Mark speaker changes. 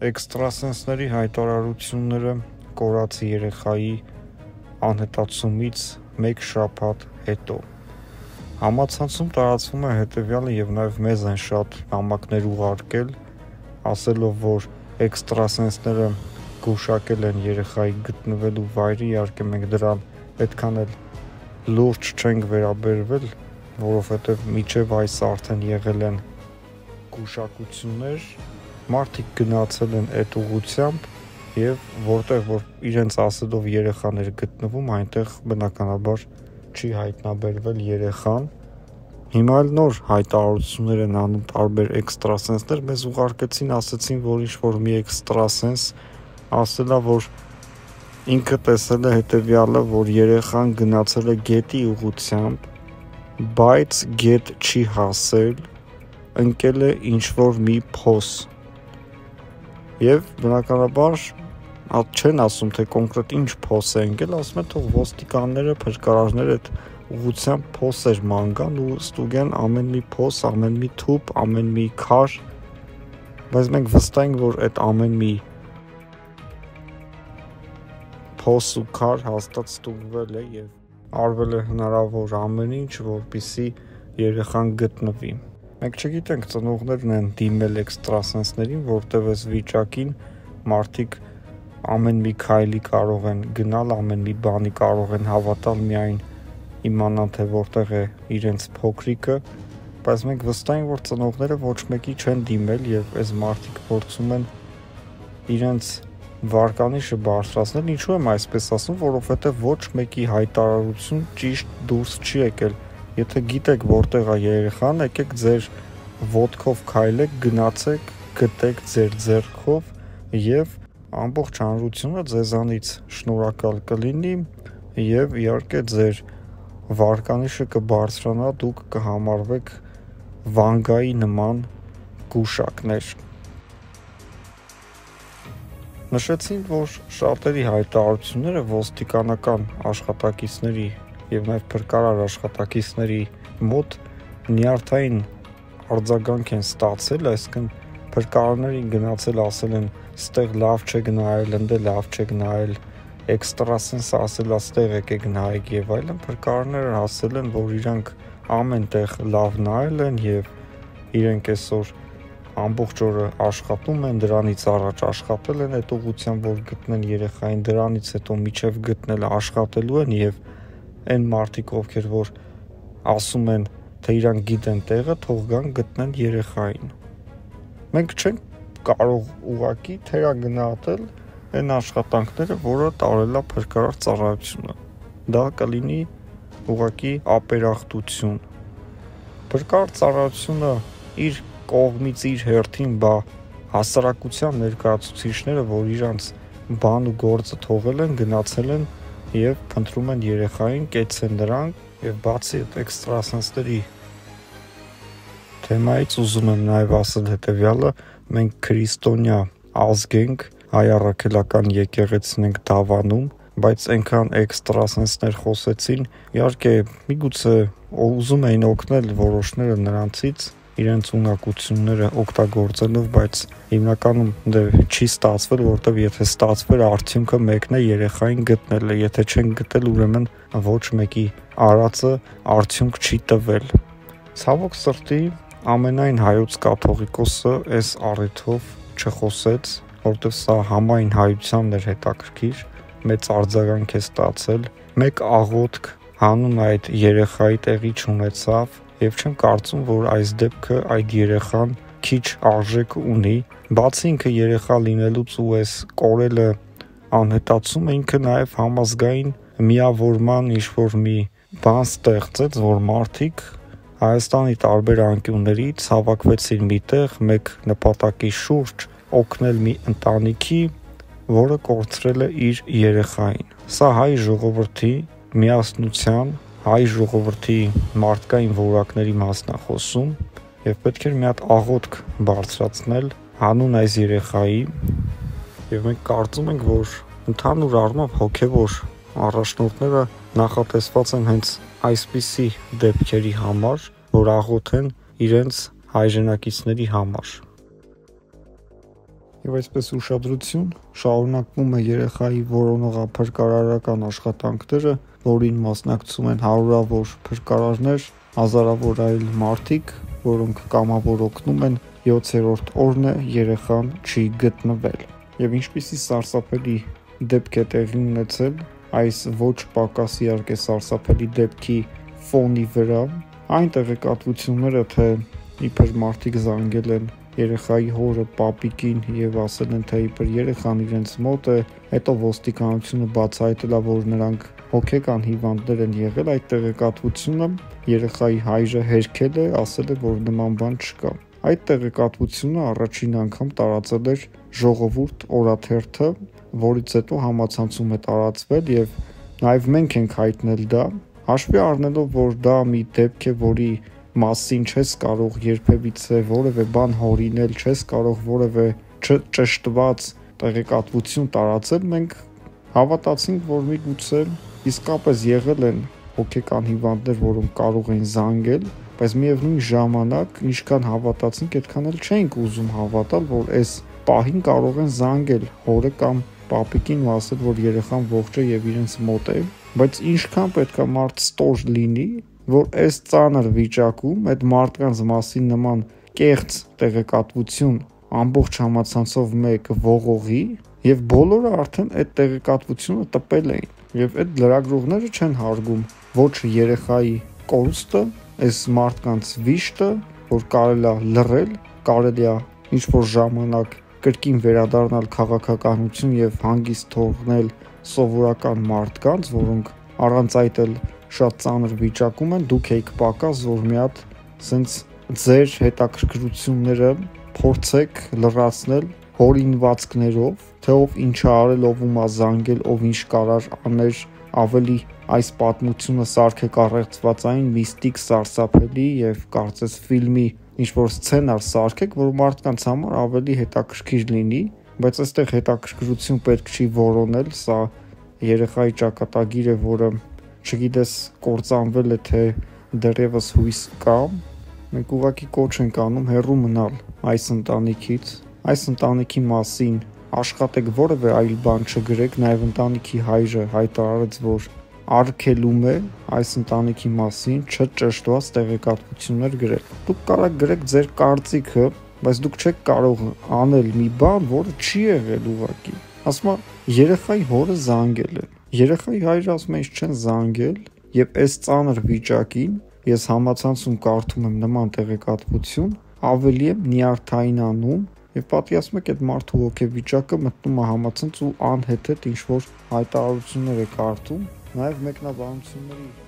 Speaker 1: Էքստրասենսների հայտարարությունները կորած երեխայի անհետացումից մեկ շաբաթ հետո։ Համացանցում տարածվում է հետևյալը եւ նաեւ մեզ են շատ նամակներ ուղարկել, ասելով, որ էքստրասենսները գուշակել են երեխայի գտնվելու վայրը, իհարկե մենք դրան այդքան էլ լուրջ չենք վերաբերվել, որովհետեւ միջև այս արդեն եղել են գուշակություններ, մարդիկ գնացել են այդ ուղղությամբ եւ որտեղ որ իրենց ասելով երեխան էր գտնվում, այնտեղ բնականաբար չի հայտնաբերվել երեխան։ Հիմա էլ նոր հայտարարություններ են անում տարբեր էքստրասենսներ, մեզ ուղարկեցին, ասացին, որ ինչ-որ մի էքստրասենս ասել է, որ ինքը տեսել է հետևյալը, որ երեխան գնացել է գետի ուղղությամբ, բայց գետ չի հասել, ընկել է ինչ-որ մի փոս։ Եվ բնականաբար չեն ասում, թե կոնկրետ ինչ փոս է ընկել, ասում են, թող ոստիկանները, փրկարարները այդ ուղղությամբ փոսեր ման գան ու ստուգեն ամեն մի փոս, ամեն մի թուփ, ամեն մի քար, բայց մենք վստահ ենք, որ այդ ամեն մի փոս ու քար հաստատ ստուգվել է եւ արվել է հնարավոր ամեն ինչ, որպեսզի երեխան գտնվի։ Մենք չգիտենք, ծնողներն են դիմել էքստրասենսներին, որտեղ այս վիճակին մարդիկ ամեն մի քայլի կարող են գնալ, ամեն մի բանի կարող են հավատալ, միայն իմանան, թե որտեղ է իրենց փոքրիկը, բայց մենք վստահ ենք, որ ծնողները ոչ մեկի չեն դիմել եւ այս մարդիկ փորձում են իրենց վարկանիշը բարձրացնել։ Ինչու եմ այսպես ասում, որովհետեւ ոչ մեկի հայտարարություն ճիշտ դուրս չի եկել։ Եթե գիտեք որտեղ է երեխան, եկեք ձեր ոտքով քայլեք, գնացեք, գտեք ձեր ձեռքով եւ ամբողջ հանրությունը ձեզանից շնորհակալ կլինի եւ իհարկե ձեր վարկանիշը կբարձրանա, դուք կհամարվեք վանգայի նման գուշակներ։ Նշեցին, որ շատերի հայտարարությունները ոստիկանական աշխատակիցների եւ նաեւ փրկարար աշխատակիցների մոտ նյարդային արձագանք են ստացել, այսինքն փրկարարներին գնացել ասել են, ստեղ լավ չէ գնայել, ընդ լավ չէ գնայել, էքստրասենսը ասել է, ստեղ եկեք նայեք եւ այլն, փրկարարները ասել են, որ իրանք ամեն տեղ լավ նայել են եւ իրենք այսօր ամբողջ օրը աշխատում են, դրանից առաջ աշխատել են այդ ուղղությամբ, որ գտնեն երեխային, դրանից հետո միջև գտնելը աշխատելու են եւ այն մարդիկ, ովքեր որ ասում են, թե իրանք գիտեն տեղը, թող գան գտնեն երեխային։ Մենք չենք կարող ուղակի թերագնահատել այն աշխատանքները, որը տարել է փրկարար ծառայությունը։ Դա կլինի ուղակի ապերախտություն։ Փրկարար ծառայությունը իր կողմից իր հերթին հասարակության ներկայացուցիչները, որ իրանց բան ու գործը թողել են, գնացել են եւ փնտրում են երեխային, կեցեն նրան եւ բացի այդ էքստրասենսների թեմայից ուզում եմ նաեւ ասել հետեւյալը, մենք քրիստոնյա ազգ ենք, հայ առաքելական եկեղեցին ենք դավանում, բայց այնքան էքստրասենսներ խոսեցին, իհարկե միգուցե ուզում էին օգնել որոշները նրանցից իրենց ունակությունները օգտագործելով, բայց հիմնականում չի ստացվել, որովհետև եթե ստացվեր, արդյունքը մեկն է երեխային գտնելը, եթե չեն գտել, ուրեմն ոչ մեկի արածը արդյունք չի տվել։ Ցավոք սրտի ամենայն հայոց կաթողիկոսը այս առիթով չխոսեց, որովհետև սա համայն հայությանն էր հետաքրքիր, մեծ արձագանք է ստացել, մեկ աղոթք հանուն այդ երեխայի տեղի չունեցավ եւ չեմ կարծում, որ այս դեպքը այդ երեխան քիչ արժեք ունի, բացի ինքը երեխա լինելուց ու այս կորելը անհետացումը ինքը նաեւ համազգային միավորման ինչ-որ մի բան ստեղծեց, որ մարդիկ Հայաստանի տարբեր անկյուններից հավաքվեցին միտեղ մեկ նպատակի շուրջ օգնել մի ընտանիքի, որը կորցրել է իր երեխային։ Սա հայ ժողովրդի միասնության, հայ ժողովրդի մարդկային որակների մասն է խոսում եւ պետք էր մի հատ աղոթք բարձրացնել հանուն այս երեխայի եւ մենք կարծում ենք, որ ընդհանուր առմամբ հոգեվոր առաջնորդները նախատեսված են հենց այսպիսի դեպքերի համար, որ աղոթեն իրենց հայրենակիցների համար։ Եվ այսպես ուշադրություն շարունակվում է երեխայի որոնողափրկարարական աշխատանքները, որին մասնակցում են հարյուրավոր փրկարարներ, հազարավոր այլ մարդիկ, որոնք կամավոր օգնում են 7-րդ օրն է երեխան չի գտնվել։ Եվ ինչպիսի սարսափելի դեպք է տեղի ունեցել այս ոչ պակաս իհարկե սարսափելի դեպքի ֆոնի վրա, այն տեղեկատվությունները, թե իբր մարդիկ զանգել են երեխայի հորը, պապիկին եւ ասել են, թե իբր երեխան իրենց մոտ է, հետո ոստիկանությունը բացահայտել է, որ նրանք հոգեկան հիվանդներ են եղել, այդ տեղեկատվությունը երեխայի հայրը հերքել է, ասել է, որ նման բան չկա։ Այդ տեղեկատվությունը առաջին անգամ տարածել էր Ժողովուրդ օրաթերթը, որից հետո համացանցում է տարածվել եւ նաեւ մենք ենք հայտնել դա, հաշվի առնելով, որ դա մի դեպք է, որի մասին չես կարող երբևիցե որևէ բան հորինել, չես կարող որևէ չճշտված տեղեկատվություն տարածել, մենք հավատացինք, որ միգուցե իսկապես եղել են հոգեկան հիվանդներ, որոնք կարող են զանգել, բայց միևնույն ժամանակ ինչքան հավատացինք, այդքան էլ չէինք ուզում հավատալ, որ այս պահին կարող են զանգել հորը կամ պապիկին ու ասել, որ երեխան ողջ է եւ իրենց մոտ է, բայց ինչքան պետք է մարդ ստոր լինի, որ այս ծանր վիճակում այդ մարդկանց մասին նման կեղծ տեղեկատվություն ամբողջ համացանցով մեկ ողողի եւ բոլորը արդեն այդ տեղեկատվությունը տպել էին եւ այդ լրագրողները չեն հարգում ոչ երեխայի կորուստը, այս մարդկանց վիշտը, որ կարելի է լռել, կարելի է ինչ-որ ժամանակ կրկին վերադառնալ քաղաքականություն եւ հանգիստ թողնել սովորական մարդկանց, որոնք առանց այդ էլ շատ ծանր վիճակում են, դուք եք պակաս, որ մի հատ սենց ձեր հետաքրքրությունները փորձեք լրացնել հորինվածքներով, թե ով ինչ արել, ով ում զանգել, ով ինչ կարար աներ, ավելի այս պատմությունը սարքեք առեղծվածային, միստիկ, սարսափելի եւ կարծես ֆիլմի ինչ-որ սցենար սարքեք, որ մարդկանց համար ավելի հետաքրքիր լինի, բայց այստեղ հետաքրքրություն պետք չի որոնել, սա երեխայի ճակատագիր է, որը չգիտես կործանվել է, թե դեռևս հույս կա, մենք ուղղակի կոչ ենք անում հեռու մնալ այս ընտանիքից, այս ընտանիքի մասին աշխատեք որևէ այլ բան չգրեք, նաև ընտանիքի հայրը հայտարարեց, որ արգելում է այս ընտանիքի մասին չճշտված տեղեկատվություններ գրել։ Դուք կարող գրեք ձեր կարծիքը, բայց դուք չեք կարող անել մի բան, որը չի եղել ուղղակի։ Ասում եմ, երեխայի հորը զանգել է։ Երեխայի հայրը ասում է, ինչ չեն զանգել, եւ այս ծանր վիճակին ես համացանցում կարդում եմ նման տեղեկատվություն, ավելի եմ նյարդայնանում եւ պատկերացնում եք այդ մարդու հոգեվիճակը մտնում է համացանց ու անհեթեթ ինչ որ հայտարարություններ է կարդում, նաեւ մեկնաբանությունների